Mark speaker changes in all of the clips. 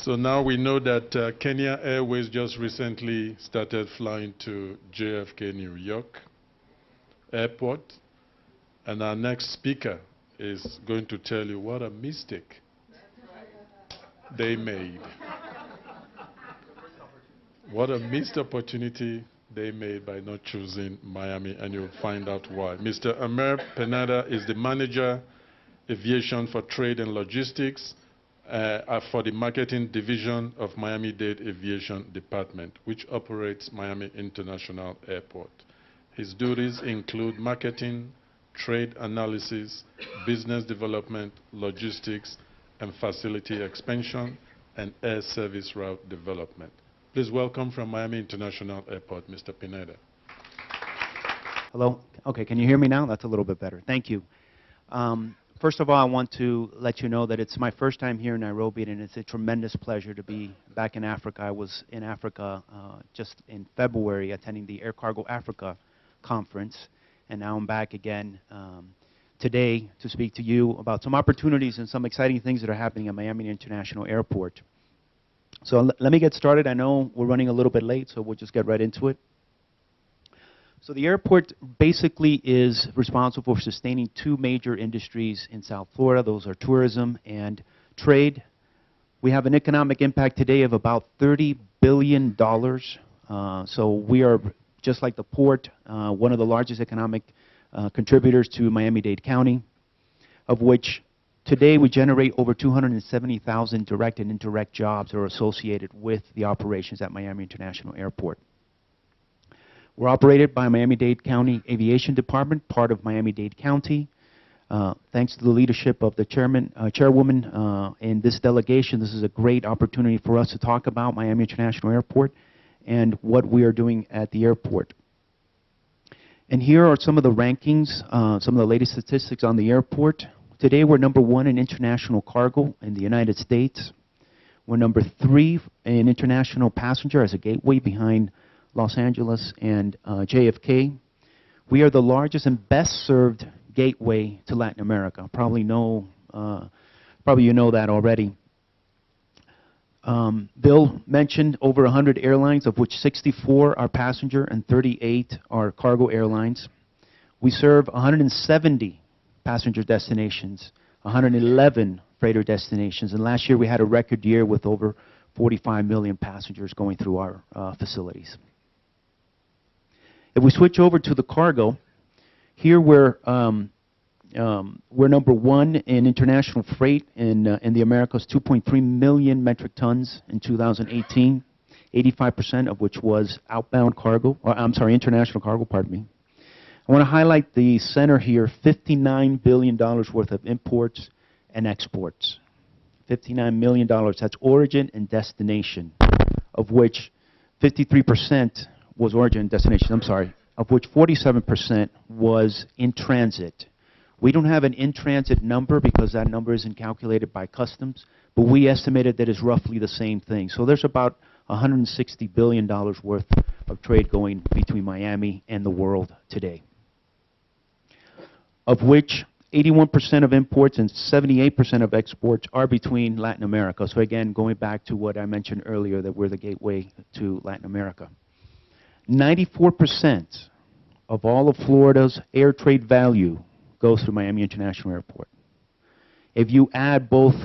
Speaker 1: So now we know that Kenya Airways just recently started flying to JFK, New York Airport. And our next speaker is going to tell you what a mistake they made. What a missed opportunity they made by not choosing Miami, and you'll find out why. Mr. Amer is the manager, aviation for trade and logistics for the marketing division of Miami-Dade Aviation Department, which operates Miami International Airport. His duties include marketing, trade analysis, business development, logistics, and facility expansion, and air service route development. Please welcome from Miami International Airport, Mr. Pineda.
Speaker 2: Hello? Okay, can you hear me now? That's a little bit better. Thank you. First of all, I want to let you know that it's my first time here in Nairobi, and it's a tremendous pleasure to be back in Africa. I was in Africa just in February attending the Air Cargo Africa conference, and now I'm back again today to speak to you about some opportunities and some exciting things that are happening at Miami International Airport. So let me get started. I know we're running a little bit late, so we'll just get right into it. So the airport basically is responsible for sustaining two major industries in South Florida. Those are tourism and trade. We have an economic impact today of about $30 billion. So we are, just like the port, one of the largest economic contributors to Miami-Dade County, of which today we generate over 270,000 direct and indirect jobs that are associated with the operations at Miami International Airport. We're operated by Miami-Dade County Aviation Department, part of Miami-Dade County. Thanks to the leadership of the chairwoman in this delegation, this is a great opportunity for us to talk about Miami International Airport and what we are doing at the airport. And here are some of the rankings, some of the latest statistics on the airport. Today we're #1 in international cargo in the United States. We're #3 in international passenger as a gateway behind Los Angeles and JFK. We are the largest and best served gateway to Latin America. Probably you know that already. Bill mentioned over 100 airlines, of which 64 are passenger and 38 are cargo airlines. We serve 170 passenger destinations, 111 freighter destinations, and last year we had a record year with over 45 million passengers going through our facilities. If we switch over to the cargo, here we're #1 in international freight in the Americas, 2.3 million metric tons in 2018, 85% of which was outbound cargo, or I'm sorry, international cargo, pardon me. I want to highlight the center here, $59 billion worth of imports and exports. $59 million, that's origin and destination, of which 53% was origin and destination, I'm sorry, of which 47% was in transit. We don't have an in-transit number because that number isn't calculated by customs, but we estimated that it's roughly the same thing. So there's about $160 billion worth of trade going between Miami and the world today, of which 81% of imports and 78% of exports are between Latin America. So again, going back to what I mentioned earlier, that we're the gateway to Latin America. 94% of all of Florida's air trade value goes through Miami International Airport. If you add both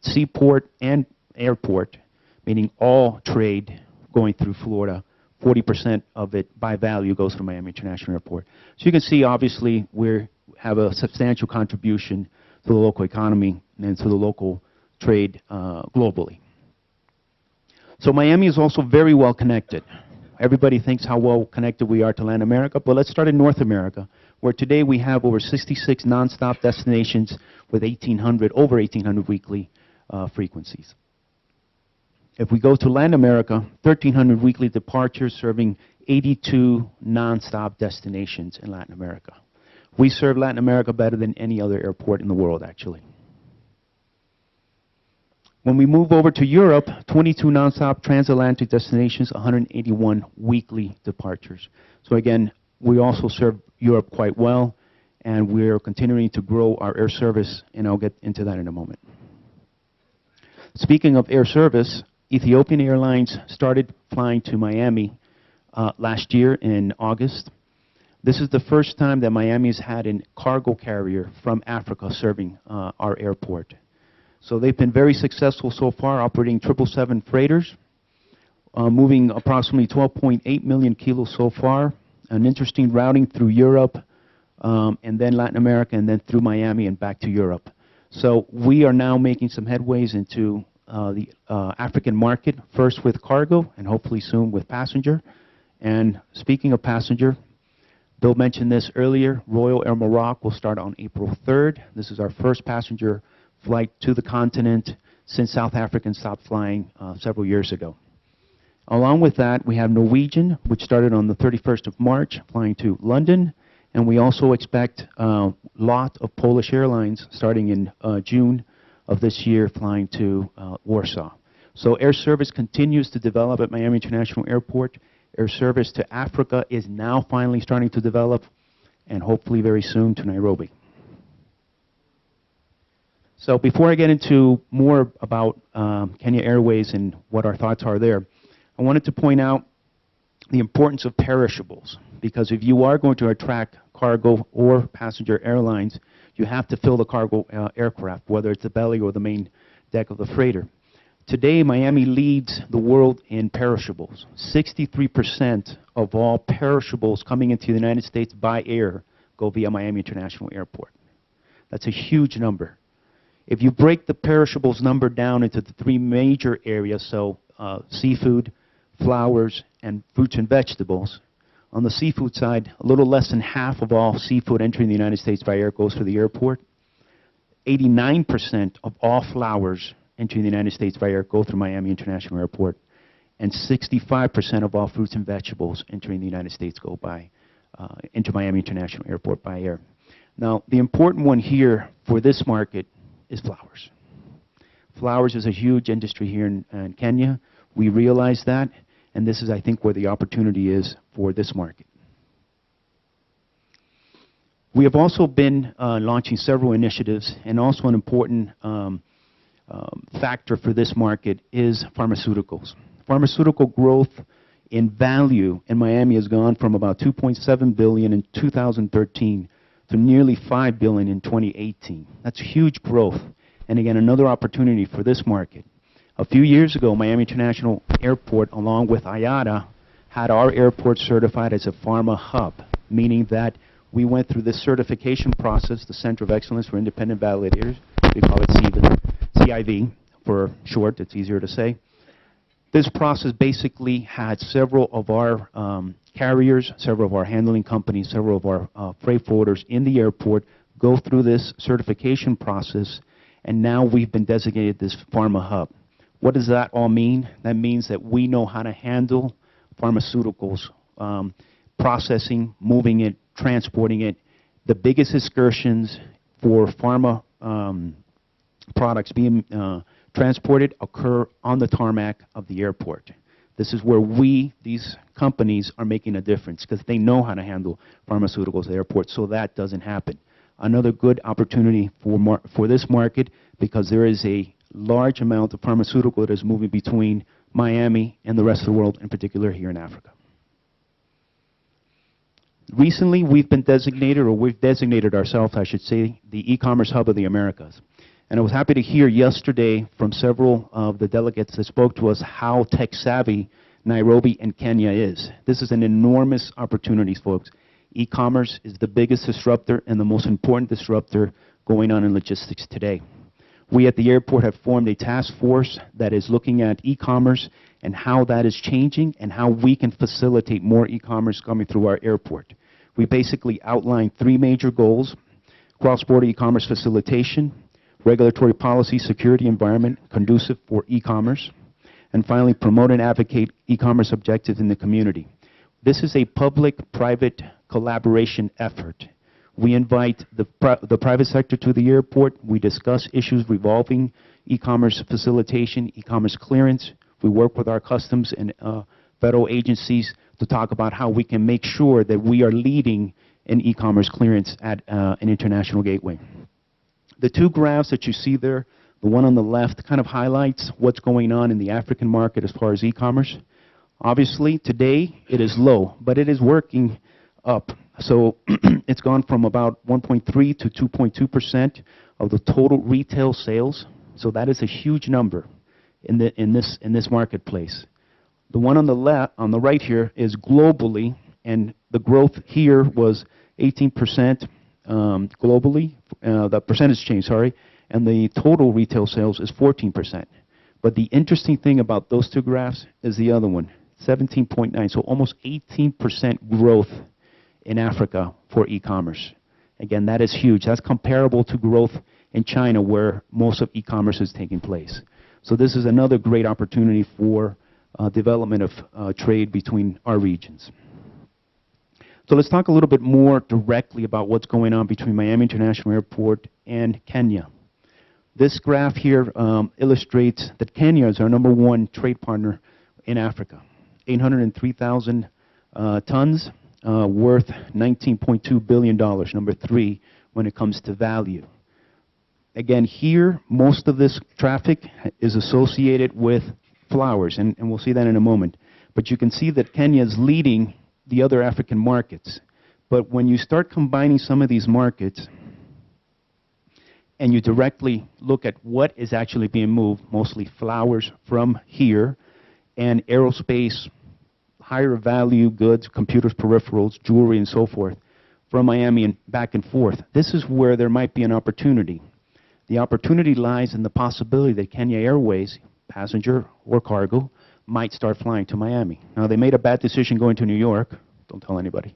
Speaker 2: seaport and airport, meaning all trade going through Florida, 40% of it by value goes through Miami International Airport. So you can see, obviously, we have a substantial contribution to the local economy and to the local trade globally. So Miami is also very well connected. Everybody thinks how well connected we are to Latin America, but let's start in North America, where today we have over 66 nonstop destinations with over 1,800 weekly frequencies. If we go to Latin America, 1,300 weekly departures serving 82 nonstop destinations in Latin America. We serve Latin America better than any other airport in the world, actually. When we move over to Europe, 22 nonstop transatlantic destinations, 181 weekly departures. So again, we also serve Europe quite well, and we're continuing to grow our air service, and I'll get into that in a moment. Speaking of air service, Ethiopian Airlines started flying to Miami last year in August. This is the first time that Miami's had a cargo carrier from Africa serving our airport. So they've been very successful so far, operating 777 freighters, moving approximately 12.8 million kilos so far, an interesting routing through Europe, and then Latin America, and then through Miami and back to Europe. So we are now making some headways into the African market, first with cargo, and hopefully soon with passenger. And speaking of passenger, Bill mentioned this earlier, Royal Air Maroc will start on April 3rd. This is our first passenger flight to the continent since South Africans stopped flying several years ago. Along with that, we have Norwegian, which started on the 31st of March, flying to London. And we also expect a lot of Polish airlines starting in June of this year, flying to Warsaw. So air service continues to develop at Miami International Airport. Air service to Africa is now finally starting to develop, and hopefully very soon to Nairobi. So before I get into more about Kenya Airways and what our thoughts are there, I wanted to point out the importance of perishables, because if you are going to attract cargo or passenger airlines, you have to fill the cargo aircraft, whether it's the belly or the main deck of the freighter. Today, Miami leads the world in perishables. 63% of all perishables coming into the United States by air go via Miami International Airport. That's a huge number. If you break the perishables number down into the three major areas, so seafood, flowers, and fruits and vegetables, on the seafood side, a little less than half of all seafood entering the United States by air goes through the airport. 89% of all flowers entering the United States by air go through Miami International Airport, and 65% of all fruits and vegetables entering the United States go into Miami International Airport by air. Now, the important one here for this market is flowers. Flowers is a huge industry here in Kenya. We realize that, and this is, I think, where the opportunity is for this market. We have also been launching several initiatives, and also an important factor for this market is pharmaceuticals. Pharmaceutical growth in value in Miami has gone from about $2.7 billion in 2013 to nearly $5 billion in 2018. That's huge growth, and again, another opportunity for this market. A few years ago, Miami International Airport, along with IATA, had our airport certified as a pharma hub, meaning that we went through this certification process, the Center of Excellence for Independent Validators. We call it CIV for short, it's easier to say. This process basically had several of our carriers, several of our handling companies, several of our freight forwarders in the airport go through this certification process, and now we've been designated this pharma hub. What does that all mean? That means that we know how to handle pharmaceuticals, processing, moving it, transporting it. The biggest excursions for pharma products being transported occur on the tarmac of the airport. This is where these companies, are making a difference, because they know how to handle pharmaceuticals at the airport, so that doesn't happen. Another good opportunity for this market, because there is a large amount of pharmaceutical that is moving between Miami and the rest of the world, in particular here in Africa. Recently, we've designated ourselves, I should say, the e-commerce hub of the Americas. And I was happy to hear yesterday from several of the delegates that spoke to us how tech-savvy Nairobi and Kenya is. This is an enormous opportunity, folks. E-commerce is the biggest disruptor and the most important disruptor going on in logistics today. We at the airport have formed a task force that is looking at e-commerce and how that is changing and how we can facilitate more e-commerce coming through our airport. We basically outlined three major goals: cross-border e-commerce facilitation, regulatory policy, security environment conducive for e-commerce, and finally, promote and advocate e-commerce objectives in the community. This is a public-private collaboration effort. We invite the private sector to the airport. We discuss issues revolving e-commerce facilitation, e-commerce clearance. We work with our customs and federal agencies to talk about how we can make sure that we are leading in e-commerce clearance at an international gateway. The two graphs that you see there, The one on the left kind of highlights what's going on in the African market as far as e-commerce. Obviously, today it is low, but it is working up. So it's gone from about 1.3 to 2.2% of the total retail sales. So that is a huge number in this marketplace. The one on the left, on the right here, is globally, and the growth here was 18% globally. The percentage change, sorry, and the total retail sales is 14%. But the interesting thing about those two graphs is the other one, 17.9, so almost 18% growth in Africa for e-commerce. Again, that is huge. That's comparable to growth in China, where most of e-commerce is taking place. So this is another great opportunity for development of trade between our regions. So let's talk a little bit more directly about what's going on between Miami International Airport and Kenya. This graph here illustrates that Kenya is our #1 trade partner in Africa. 803,000 tons, worth $19.2 billion, number 3 when it comes to value. Again, here, most of this traffic is associated with flowers, and we'll see that in a moment. But you can see that Kenya is leading the other African markets. But when you start combining some of these markets, and you directly look at what is actually being moved, mostly flowers from here, and aerospace, higher value goods, computers, peripherals, jewelry, and so forth, from Miami and back and forth, this is where there might be an opportunity. The opportunity lies in the possibility that Kenya Airways, passenger or cargo, might start flying to Miami. Now, they made a bad decision going to New York. Don't tell anybody.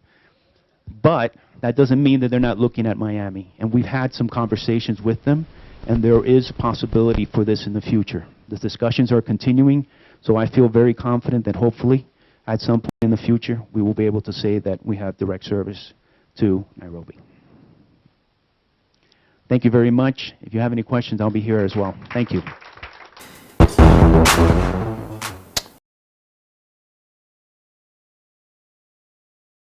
Speaker 2: But that doesn't mean that they're not looking at Miami. And we've had some conversations with them, and there is possibility for this in the future. The discussions are continuing, so I feel very confident that hopefully, at some point in the future, we will be able to say that we have direct service to Nairobi. Thank you very much. If you have any questions, I'll be here as well. Thank you.